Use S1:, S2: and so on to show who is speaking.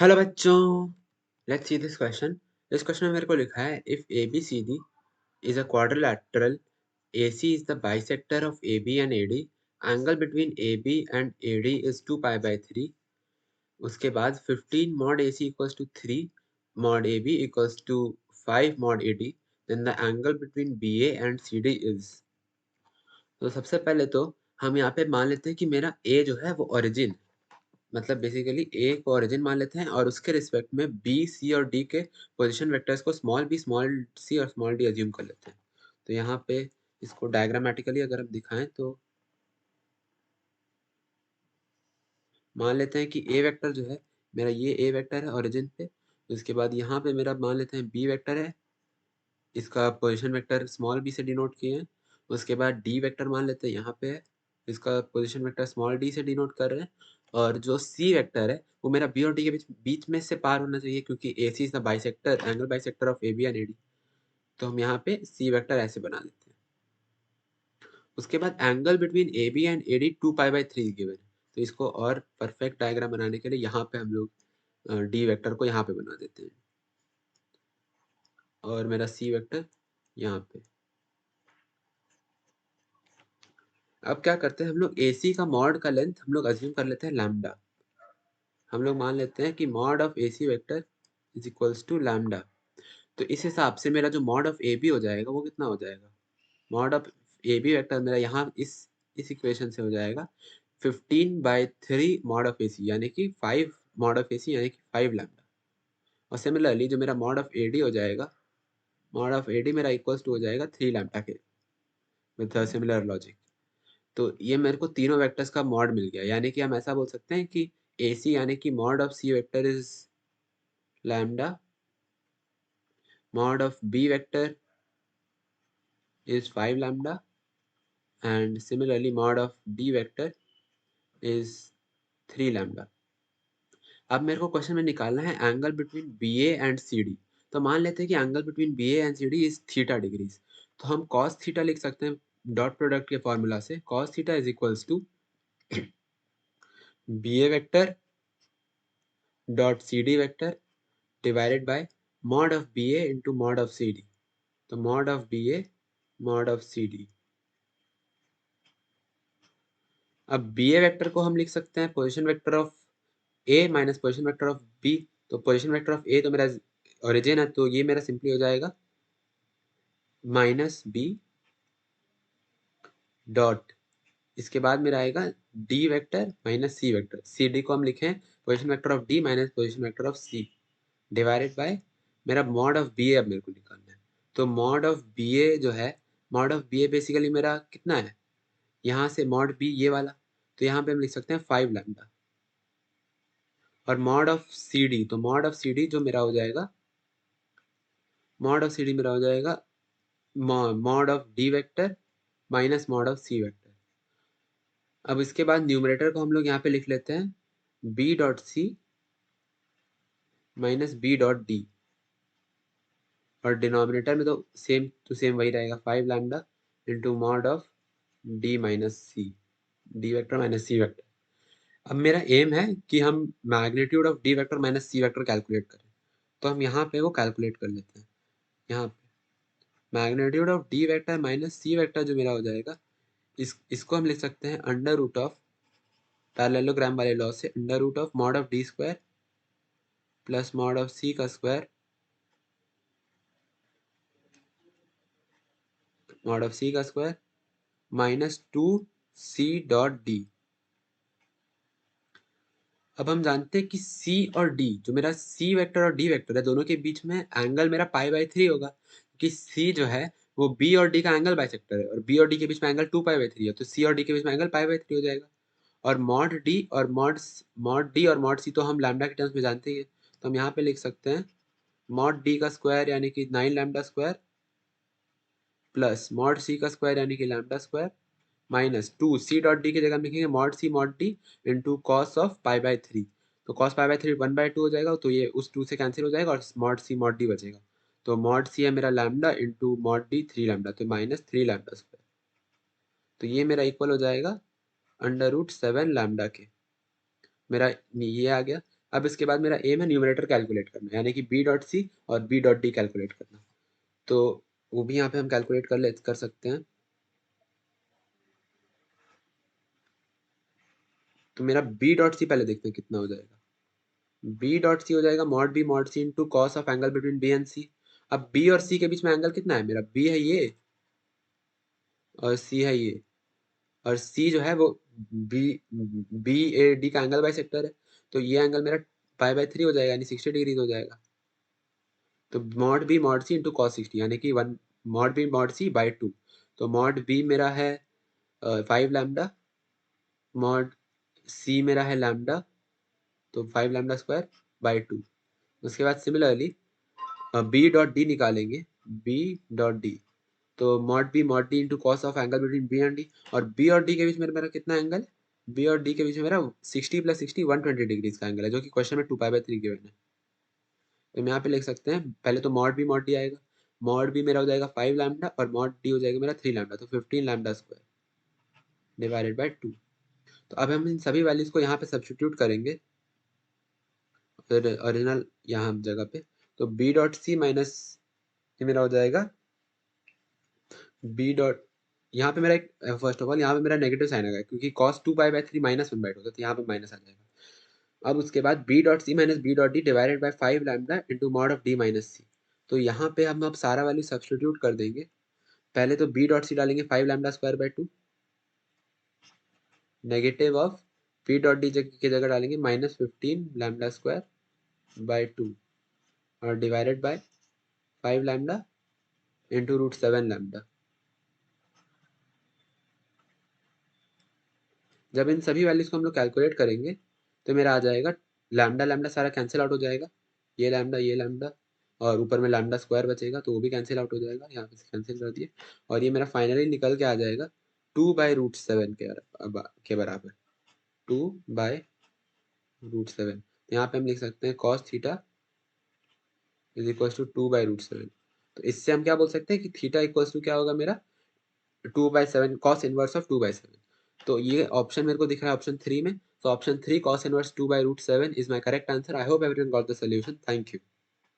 S1: Hello बच्चों, let's see this question. इस question में मेरे को लिखा है if A B C D is a quadrilateral, A C is the bisector of A B and A D, angle between A B and A D is 2π/3। उसके बाद 15 mod A C equals to 3 mod A B equals to 5 mod A D, then the angle between B A and C D is. तो सबसे पहले तो हम यहाँ पे मान लेते हैं कि मेरा ए जो है वो ओरिजिन, मतलब बेसिकली ए को ओरिजिन मान लेते हैं और उसके रिस्पेक्ट में बी सी और डी के पोजीशन वेक्टर्स को स्मॉल बी स्मॉल सी और स्मॉल डी अज्यूम कर लेते हैं। तो यहाँ पे इसको डायग्रामेटिकली अगर हम दिखाएं तो मान लेते हैं कि ए वेक्टर जो है मेरा, ये ए वेक्टर है ओरिजिन पे। उसके बाद यहाँ पे मेरा मान लेते हैं बी वेक्टर है, इसका पोजीशन वेक्टर स्मॉल बी से डिनोट किए हैं। उसके बाद डी वेक्टर मान लेते हैं यहाँ पे है, इसका पोजीशन वेक्टर स्मॉल डी से डिनोट कर रहे हैं। और जो सी वेक्टर है वो मेरा बी और डी के बीच बीच में से पार होना चाहिए, क्योंकि A C is the bisector, angle bisector of A B and A D. तो हम यहाँ पे सी वेक्टर ऐसे बना देते हैं। उसके बाद angle between A B and A D 2π/3 given है। तो इसको और परफेक्ट डायग्राम बनाने के लिए यहाँ पे हम लोग डी वेक्टर को यहाँ पे बना देते हैं और मेरा सी वेक्टर यहाँ पे। अब क्या करते हैं हम लोग, AC का मॉड का लेंथ हम लोग अज्यूम कर लेते हैं लैम्डा। हम लोग मान लेते हैं कि mod of AC vector is equals to lambda. तो इस हिसाब से मेरा जो मॉड ऑफ AB हो जाएगा वो कितना हो जाएगा, मॉड ऑफ AB वेक्टर मेरा यहाँ इस इक्वेशन से हो जाएगा 15/3 मॉड ऑफ AC, यानी कि 5 मॉड ऑफ AC, यानी कि 5 लैम्डा। और सिमिलरली जो मेरा मॉड ऑफ AD हो जाएगा, मॉड ऑफ AD मेरा इक्वल्स टू हो जाएगा 3 लैम्डा के, विद सिमिलर लॉजिक। तो ये मेरे को तीनों वेक्टर्स का मॉड मिल गया, यानी कि हम ऐसा बोल सकते हैं कि AC यानी कि mod of C vector is lambda, mod of B vector is 5 lambda, and similarly mod of D vector is 3 lambda. अब मेरे को क्वेश्चन में निकालना है angle between BA and CD। तो मान लेते हैं कि angle between BA and CD is theta degrees. तो हम cos थीटा लिख सकते हैं डॉट प्रोडक्ट के फॉर्मूला से। cos theta is equals to BA vector dot CD vector divided by mod of BA into mod of CD। तो mod of BA mod of CD। अब BA vector को हम लिख सकते हैं position vector of A minus position vector of B। तो position vector of A तो मेरा ओरिजिन है, तो ये मेरा सिंपली हो जाएगा माइनस B डॉट, इसके बाद मेरा आएगा D vector minus C vector. CD को हम लिखें position vector of D minus position vector of C divided by मेरा मॉड ऑफ BA अब मेरे को निकालना है। तो मॉड ऑफ BA जो है, मॉड ऑफ BA बेसिकली मेरा कितना है, यहाँ से मॉड B ये वाला, तो यहाँ पे हम लिख सकते हैं 5 लैम्डा। और मॉड ऑफ CD, तो मॉड ऑफ CD जो मेरा हो जाएगा, मॉड ऑफ CD मेरा हो जाएगा mod of D vector minus mod of C vector. अब इसके बाद न्यूमरेटर को हम लोग यहाँ पे लिख लेते हैं B dot C minus B dot D, और डिनोमिनेटर में तो सेम टू सेम वही रहेगा 5 lambda into mod of D minus C, D vector minus C vector. अब मेरा एम है कि हम magnitude of D vector minus C vector calculate करें, तो हम यहाँ पे वो कैलकुलेट कर लेते हैं। यहाँ पे magnitude of D vector minus C vector जो मेरा हो जाएगा, इसको हम लिख सकते हैं अंडर रूट ऑफ, पैरेललोग्राम वाले लॉ से, under root of mod of D square plus mod of C का स्क्वायर, मॉड ऑफ C का square minus 2C dot D। अब हम जानते हैं कि C और D, जो मेरा C वेक्टर और D वेक्टर है, दोनों के बीच में एंगल मेरा π/3 होगा, क्योंकि C जो है वो B और D का एंगल बाइसेक्टर है, और B और D के बीच में एंगल 2π/3 है, तो C और D के बीच में एंगल π/3 हो जाएगा। और मॉड D और मॉड D और मॉड C तो हम लैम्डा के टर्म्स में जानते ही हैं, तो हम यहाँ पे लिख सकते हैं मॉड D का स्क्वायर यानी कि 9 lambda square plus mod C का स्क्वायर यानी कि lambda square minus 2C dot D की जगह हम लिखेंगे mod C mod D into cos of π/3। तो कॉस π/3 1/2 हो जाएगा, तो ये उस 2 से कैंसिल हो जाएगा और मॉड C मॉड D बचेगा। तो मॉड C है मेरा lambda into mod D 3 lambda, तो माइनस 3 लैम्डा स्क्वायर। तो ये मेरा इक्वल हो जाएगा अंडर रूट 7 लैम्डा के। मेरा ये आ गया। अब इसके बाद मेरा एम है न्यूमरेटर कैलकुलेट करना, यानी कि बी डॉट सी और बी डॉट डी कैलकुलेट करना। तो वो भी यहाँ पे हम कैलकुलेट कर सकते हैं। तो मेरा बी डॉट सी पहले देखते हैं कितना हो जाएगा। बी डॉट सी हो जाएगा mod C into cos of angle between B and C. अब बी और सी के बीच में एंगल कितना है, मेरा बी है ये और सी है ये, और सी जो है वो बी बी ए डी का एंगल बाई सेक्टर है। तो ये एंगल मेरा पाई बाई 3 हो जाएगा, यानी 60 डिग्री हो जाएगा। तो mod B mod C into cos 60, यानी कि 1 mod B mod C by 2। तो मॉड बी मेरा है 5 लैम्डा, मॉड सी मेरा है लैम्डा, तो 5 लैम्डा स्क्वायर बाई 2। उसके बाद सिमिलरली बी डॉट डी निकालेंगे, बी डॉट डी, तो mod D into cos of angle between B and D. और बी और डी के बीच में मेरा कितना एंगल है, बी और डी के बीच में मेरा 60 प्लस 60 120 डिग्री का एंगल है, जो कि क्वेश्चन में 2 पाई बाई 3 गिवन है। तो हम यहाँ पे लिख सकते हैं, पहले तो मॉड डी आएगा, मॉड बी मेरा हो जाएगा 5 लैम्डा और मॉड डी हो जाएगा मेरा 3 लैम्डा, तो 15 लैम्डा स्क्वायर डिवाइडेड बाई 2। तो अब हम इन सभी वैल्यूज को यहाँ पे सब्स्टिट्यूट करेंगे ओरिजिनल यहाँ जगह पे। तो बी डॉट सी माइनस ये मेरा हो जाएगा बी डॉट, यहाँ पे मेरा एक फर्स्ट ऑफ ऑल यहाँ पे मेरा नेगेटिव साइन आएगा, क्योंकि cos 2 pi by 3 minus 1 by 2 तो यहाँ पे माइनस आ जाएगा। अब उसके बाद B dot C minus B dot D divided by 5 lambda into mod of D minus C. तो यहाँ पे हम अब सारा वैल्यू सब्स्टिट्यूट कर देंगे। पहले तो बी डॉट सी डालेंगे 5 lambda square by 2, negative of B dot D की जगह डालेंगे माइनस 15 लैम्डा स्क्वायर बाई 2 और divided by 5 lambda into root 7 lambda. जब इन सभी वैल्यूज को हम लोग कैलकुलेट करेंगे तो मेरा आ जाएगा लैम्डा लैम्डा सारा कैंसिल आउट हो जाएगा, ये लैम्डा और ऊपर में लैम्डा स्क्वायर बचेगा तो वो भी कैंसिल आउट हो जाएगा, यहाँ पे कैंसिल कर दिए। और ये मेरा फाइनली निकल के आ जाएगा 2/√7 के बराबर, 2/√7। यहाँ पे हम लिख सकते हैं cos theta is equal to 2/√7। तो इससे हम क्या बोल सकते हैं कि थीटा इक्वल टू क्या होगा मेरा 2/7 कॉस इनवर्स ऑफ 2/7। तो ये ऑप्शन मेरे को दिख रहा है ऑप्शन 3 में, तो option 3 cos inverse 2/√7 is my correct answer. I hope everyone got the solution. Thank you.